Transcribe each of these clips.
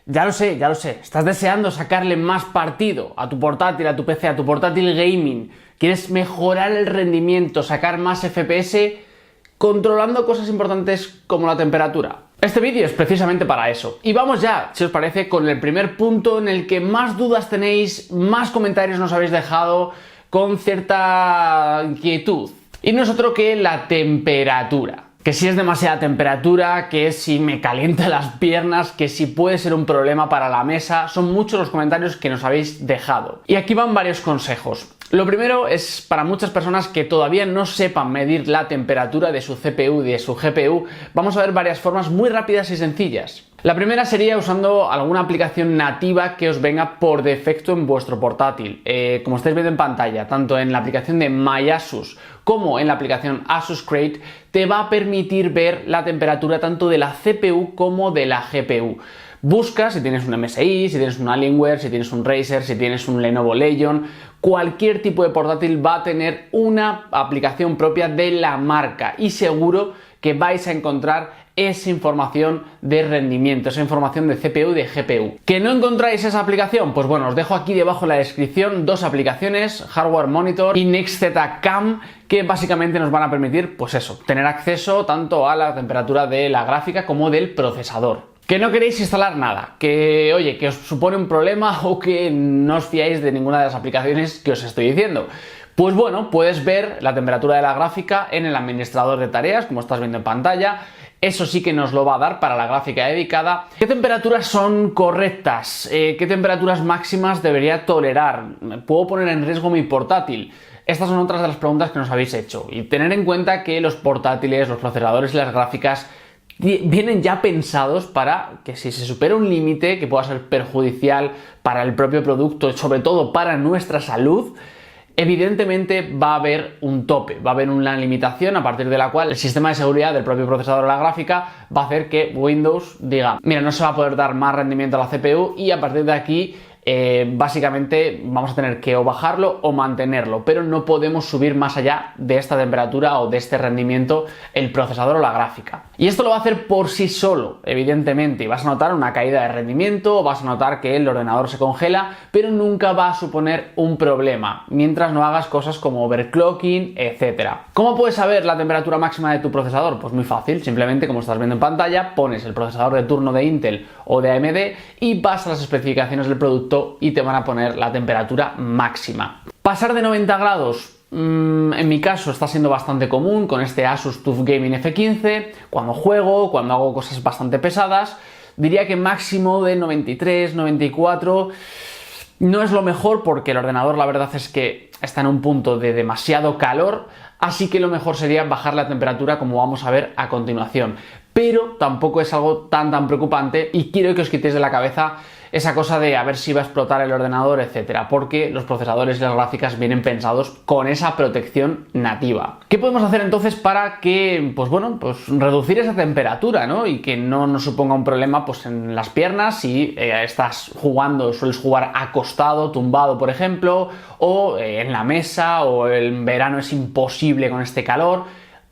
Ya lo sé, estás deseando sacarle más partido a tu portátil, a tu PC, a tu portátil gaming. Quieres mejorar el rendimiento, sacar más FPS, controlando cosas importantes como la temperatura. Este vídeo es precisamente para eso. Y vamos ya, si os parece, con el primer punto en el que más dudas tenéis, más comentarios nos habéis dejado, con cierta inquietud. Y no es otro que la temperatura. Que si es demasiada temperatura, que si me calienta las piernas, que si puede ser un problema para la mesa. Son muchos los comentarios que nos habéis dejado. Y aquí van varios consejos. Lo primero es para muchas personas que todavía no sepan medir la temperatura de su CPU y de su GPU. Vamos a ver varias formas muy rápidas y sencillas. La primera sería usando alguna aplicación nativa que os venga por defecto en vuestro portátil. Como estáis viendo en pantalla, tanto en la aplicación de MyAsus como en la aplicación Asus Crate, te va a permitir ver la temperatura tanto de la CPU como de la GPU. Busca si tienes un MSI, si tienes un Alienware, si tienes un Razer, si tienes un Lenovo Legion. Cualquier tipo de portátil va a tener una aplicación propia de la marca y seguro que vais a encontrar esa información de rendimiento, esa información de CPU y de GPU. ¿Que no encontráis esa aplicación? Pues bueno, os dejo aquí debajo en la descripción dos aplicaciones, Hardware Monitor y NextZCam, que básicamente nos van a permitir, pues eso, tener acceso tanto a la temperatura de la gráfica como del procesador. Que no queréis instalar nada, que oye, que os supone un problema o que no os fiáis de ninguna de las aplicaciones que os estoy diciendo. Pues bueno, puedes ver la temperatura de la gráfica en el administrador de tareas, como estás viendo en pantalla. Eso sí que nos lo va a dar para la gráfica dedicada. ¿Qué temperaturas son correctas? ¿Qué temperaturas máximas debería tolerar? ¿Puedo poner en riesgo mi portátil? Estas son otras de las preguntas que nos habéis hecho. Y tener en cuenta que los portátiles, los procesadores y las gráficas vienen ya pensados para que si se supera un límite que pueda ser perjudicial para el propio producto, sobre todo para nuestra salud, evidentemente va a haber un tope, va a haber una limitación a partir de la cual el sistema de seguridad del propio procesador o la gráfica va a hacer que Windows diga, mira, no se va a poder dar más rendimiento a la CPU y a partir de aquí básicamente vamos a tener que o bajarlo o mantenerlo, pero no podemos subir más allá de esta temperatura o de este rendimiento el procesador o la gráfica. Y esto lo va a hacer por sí solo, evidentemente, y vas a notar una caída de rendimiento, vas a notar que el ordenador se congela, pero nunca va a suponer un problema, mientras no hagas cosas como overclocking, etc. ¿Cómo puedes saber la temperatura máxima de tu procesador? Pues muy fácil, simplemente como estás viendo en pantalla, pones el procesador de turno de Intel o de AMD y vas a las especificaciones del producto y te van a poner la temperatura máxima. Pasar de 90 grados, en mi caso está siendo bastante común con este Asus TUF Gaming F15, cuando juego, cuando hago cosas bastante pesadas, diría que máximo de 93, 94, no es lo mejor porque el ordenador la verdad es que está en un punto de demasiado calor, así que lo mejor sería bajar la temperatura como vamos a ver a continuación. Pero tampoco es algo tan preocupante y quiero que os quitéis de la cabeza esa cosa de a ver si va a explotar el ordenador, etcétera, porque los procesadores y las gráficas vienen pensados con esa protección nativa. ¿Qué podemos hacer entonces para que, pues reducir esa temperatura, ¿no? Y que no nos suponga un problema pues en las piernas si estás jugando, sueles jugar acostado, tumbado, por ejemplo, o en la mesa, o en verano es imposible con este calor,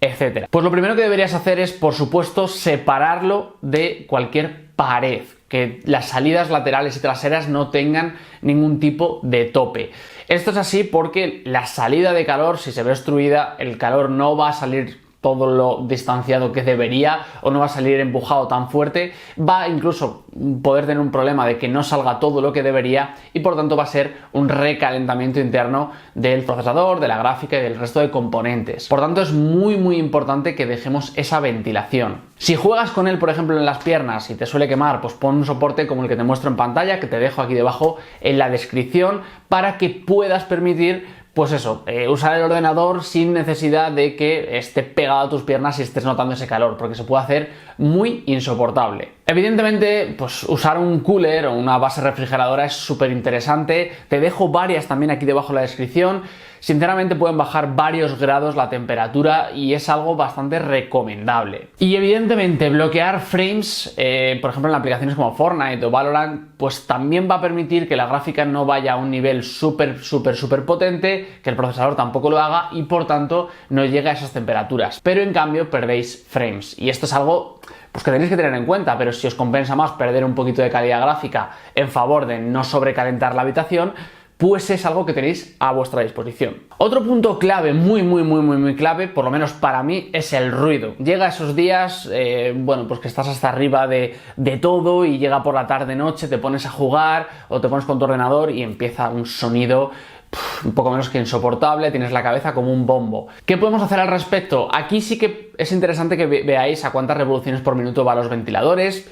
etcétera. Pues lo primero que deberías hacer es, por supuesto, separarlo de cualquier pared, que las salidas laterales y traseras no tengan ningún tipo de tope. Esto es así porque la salida de calor, si se ve obstruida, el calor no va a salir todo lo distanciado que debería o no va a salir empujado tan fuerte, va a incluso poder tener un problema de que no salga todo lo que debería y por tanto va a ser un recalentamiento interno del procesador, de la gráfica y del resto de componentes. Por tanto es muy importante que dejemos esa ventilación. Si juegas con él, por ejemplo, en las piernas y te suele quemar, pues pon un soporte como el que te muestro en pantalla, que te dejo aquí debajo en la descripción, para que puedas permitir pues eso, usar el ordenador sin necesidad de que esté pegado a tus piernas y estés notando ese calor, porque se puede hacer muy insoportable. Evidentemente, pues usar un cooler o una base refrigeradora es súper interesante. Te dejo varias también aquí debajo en la descripción. Sinceramente pueden bajar varios grados la temperatura y es algo bastante recomendable. Y evidentemente bloquear frames, por ejemplo en aplicaciones como Fortnite o Valorant, pues también va a permitir que la gráfica no vaya a un nivel súper potente, que el procesador tampoco lo haga y por tanto no llegue a esas temperaturas. Pero en cambio perdéis frames y esto es algo pues que tenéis que tener en cuenta, pero si os compensa más perder un poquito de calidad gráfica en favor de no sobrecalentar la habitación, pues es algo que tenéis a vuestra disposición. Otro punto clave, muy clave, por lo menos para mí, es el ruido. Llega esos días, pues que estás hasta arriba de todo y llega por la tarde-noche, te pones a jugar o te pones con tu ordenador y empieza un sonido un poco menos que insoportable, tienes la cabeza como un bombo. ¿Qué podemos hacer al respecto? Aquí sí que es interesante que veáis a cuántas revoluciones por minuto van los ventiladores,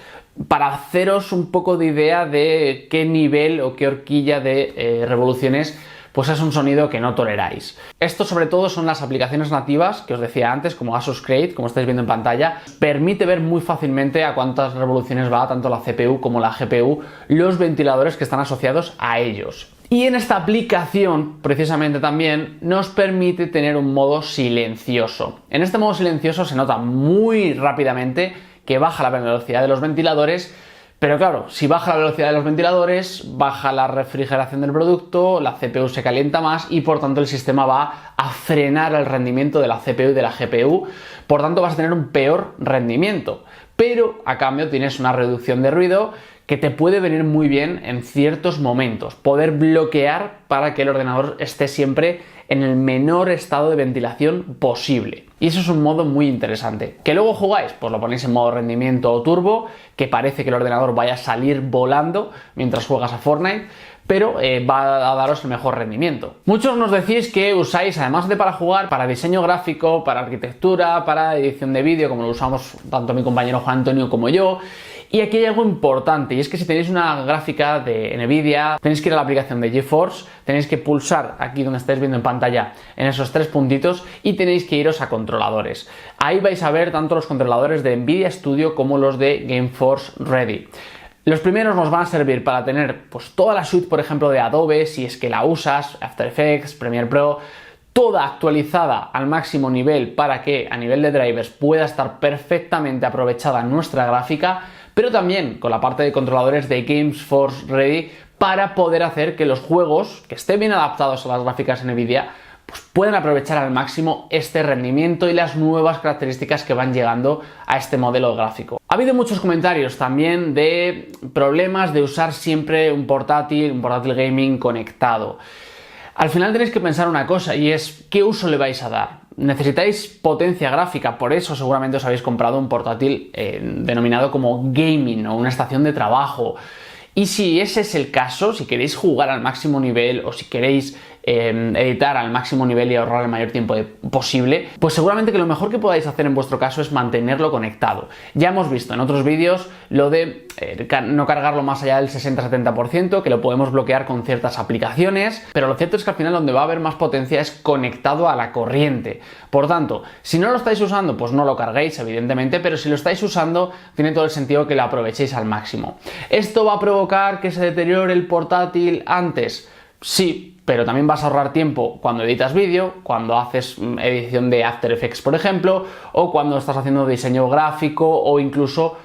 para haceros un poco de idea de qué nivel o qué horquilla de revoluciones pues es un sonido que no toleráis. Esto sobre todo son las aplicaciones nativas que os decía antes, como Asus Create, como estáis viendo en pantalla. Permite ver muy fácilmente a cuántas revoluciones va tanto la CPU como la GPU, los ventiladores que están asociados a ellos. Y en esta aplicación, precisamente también, nos permite tener un modo silencioso. En este modo silencioso se nota muy rápidamente que baja la velocidad de los ventiladores, pero claro, si baja la velocidad de los ventiladores, baja la refrigeración del producto, la CPU se calienta más y por tanto el sistema va a frenar el rendimiento de la CPU y de la GPU, por tanto vas a tener un peor rendimiento, pero a cambio tienes una reducción de ruido que te puede venir muy bien en ciertos momentos, poder bloquear para que el ordenador esté siempre en el menor estado de ventilación posible. Y eso es un modo muy interesante. ¿Que luego jugáis? Pues lo ponéis en modo rendimiento o turbo, que parece que el ordenador vaya a salir volando mientras juegas a Fortnite, pero va a daros el mejor rendimiento. Muchos nos decís que usáis, además de para jugar, para diseño gráfico, para arquitectura, para edición de vídeo, como lo usamos tanto mi compañero Juan Antonio como yo. Y aquí hay algo importante, y es que si tenéis una gráfica de Nvidia, tenéis que ir a la aplicación de GeForce, tenéis que pulsar aquí donde estáis viendo en pantalla en esos tres puntitos y tenéis que iros a controladores. Ahí vais a ver tanto los controladores de Nvidia Studio como los de GeForce Ready. Los primeros nos van a servir para tener pues toda la suite, por ejemplo, de Adobe, si es que la usas, After Effects, Premiere Pro, toda actualizada al máximo nivel para que a nivel de drivers pueda estar perfectamente aprovechada nuestra gráfica, pero también con la parte de controladores de GeForce Ready para poder hacer que los juegos que estén bien adaptados a las gráficas Nvidia pues puedan aprovechar al máximo este rendimiento y las nuevas características que van llegando a este modelo gráfico. Ha habido muchos comentarios también de problemas de usar siempre un portátil gaming conectado. Al final tenéis que pensar una cosa y es ¿qué uso le vais a dar? Necesitáis potencia gráfica, por eso seguramente os habéis comprado un portátil denominado como gaming o una estación de trabajo. Y si ese es el caso, si queréis jugar al máximo nivel o si queréis editar al máximo nivel y ahorrar el mayor tiempo posible, pues seguramente que lo mejor que podáis hacer en vuestro caso es mantenerlo conectado. Ya hemos visto en otros vídeos lo de no cargarlo más allá del 60-70%, que lo podemos bloquear con ciertas aplicaciones, pero lo cierto es que al final donde va a haber más potencia es conectado a la corriente. Por tanto, si no lo estáis usando, pues no lo carguéis, evidentemente, pero si lo estáis usando, tiene todo el sentido que lo aprovechéis al máximo. ¿Esto va a provocar que se deteriore el portátil antes? Sí, pero también vas a ahorrar tiempo cuando editas vídeo, cuando haces edición de After Effects, por ejemplo, o cuando estás haciendo diseño gráfico o incluso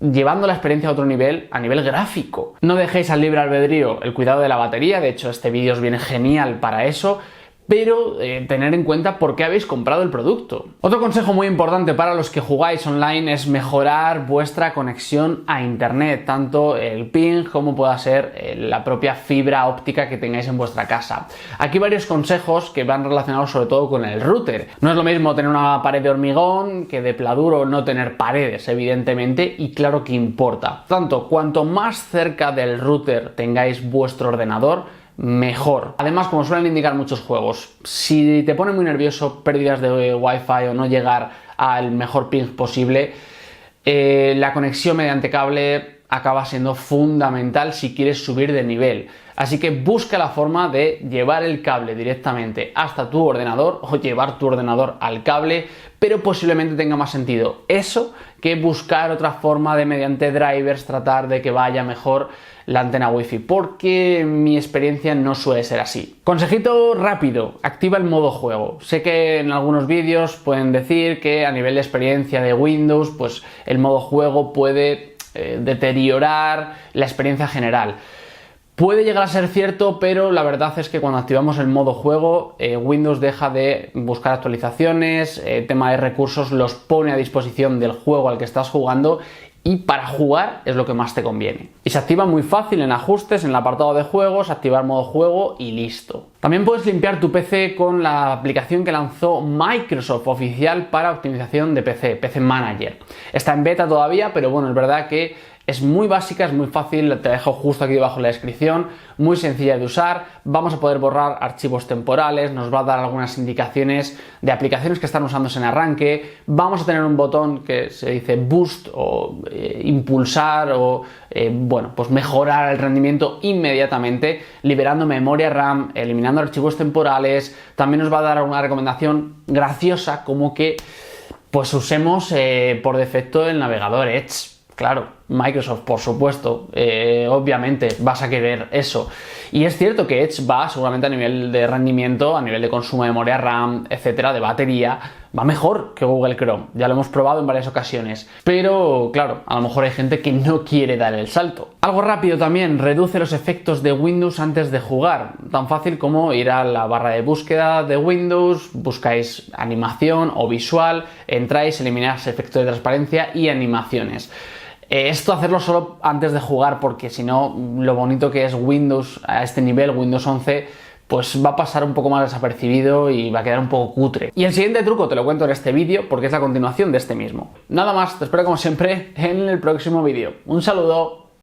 llevando la experiencia a otro nivel, a nivel gráfico. No dejéis al libre albedrío el cuidado de la batería, de hecho este vídeo os viene genial para eso, pero tener en cuenta por qué habéis comprado el producto. Otro consejo muy importante para los que jugáis online es mejorar vuestra conexión a internet, tanto el ping como pueda ser la propia fibra óptica que tengáis en vuestra casa. Aquí varios consejos que van relacionados sobre todo con el router. No es lo mismo tener una pared de hormigón que de pladuro no tener paredes, evidentemente, y claro que importa. Tanto, cuanto más cerca del router tengáis vuestro ordenador, mejor. Además, como suelen indicar muchos juegos, si te pone muy nervioso pérdidas de Wi-Fi o no llegar al mejor ping posible, la conexión mediante cable acaba siendo fundamental si quieres subir de nivel. Así que busca la forma de llevar el cable directamente hasta tu ordenador o llevar tu ordenador al cable, pero posiblemente tenga más sentido eso que buscar otra forma de mediante drivers tratar de que vaya mejor la antena Wi-Fi, porque en mi experiencia no suele ser así. Consejito rápido, activa el modo juego. Sé que en algunos vídeos pueden decir que a nivel de experiencia de Windows, pues el modo juego puede deteriorar la experiencia general. Puede llegar a ser cierto, pero la verdad es que cuando activamos el modo juego, Windows deja de buscar actualizaciones, tema de recursos los pone a disposición del juego al que estás jugando y para jugar es lo que más te conviene. Y se activa muy fácil en ajustes, en el apartado de juegos, activar modo juego y listo. También puedes limpiar tu PC con la aplicación que lanzó Microsoft oficial para optimización de PC, PC Manager. Está en beta todavía, pero bueno, es verdad que es muy básica, es muy fácil, te dejo justo aquí debajo en la descripción, muy sencilla de usar, vamos a poder borrar archivos temporales, nos va a dar algunas indicaciones de aplicaciones que están usándose en arranque, vamos a tener un botón que se dice boost o impulsar o bueno, pues mejorar el rendimiento inmediatamente, liberando memoria RAM, eliminando archivos temporales, también nos va a dar una recomendación graciosa como que pues usemos por defecto el navegador Edge. Claro, Microsoft, por supuesto, obviamente vas a querer eso. Y es cierto que Edge va seguramente a nivel de rendimiento, a nivel de consumo de memoria RAM, etcétera, de batería, va mejor que Google Chrome. Ya lo hemos probado en varias ocasiones. Pero, claro, a lo mejor hay gente que no quiere dar el salto. Algo rápido también, reduce los efectos de Windows antes de jugar. Tan fácil como ir a la barra de búsqueda de Windows, buscáis animación o visual, entráis, elimináis efectos de transparencia y animaciones. Esto hacerlo solo antes de jugar, porque si no, lo bonito que es Windows a este nivel, Windows 11, pues va a pasar un poco más desapercibido y va a quedar un poco cutre. Y el siguiente truco te lo cuento en este vídeo porque es la continuación de este mismo. Nada más, te espero como siempre en el próximo vídeo. Un saludo.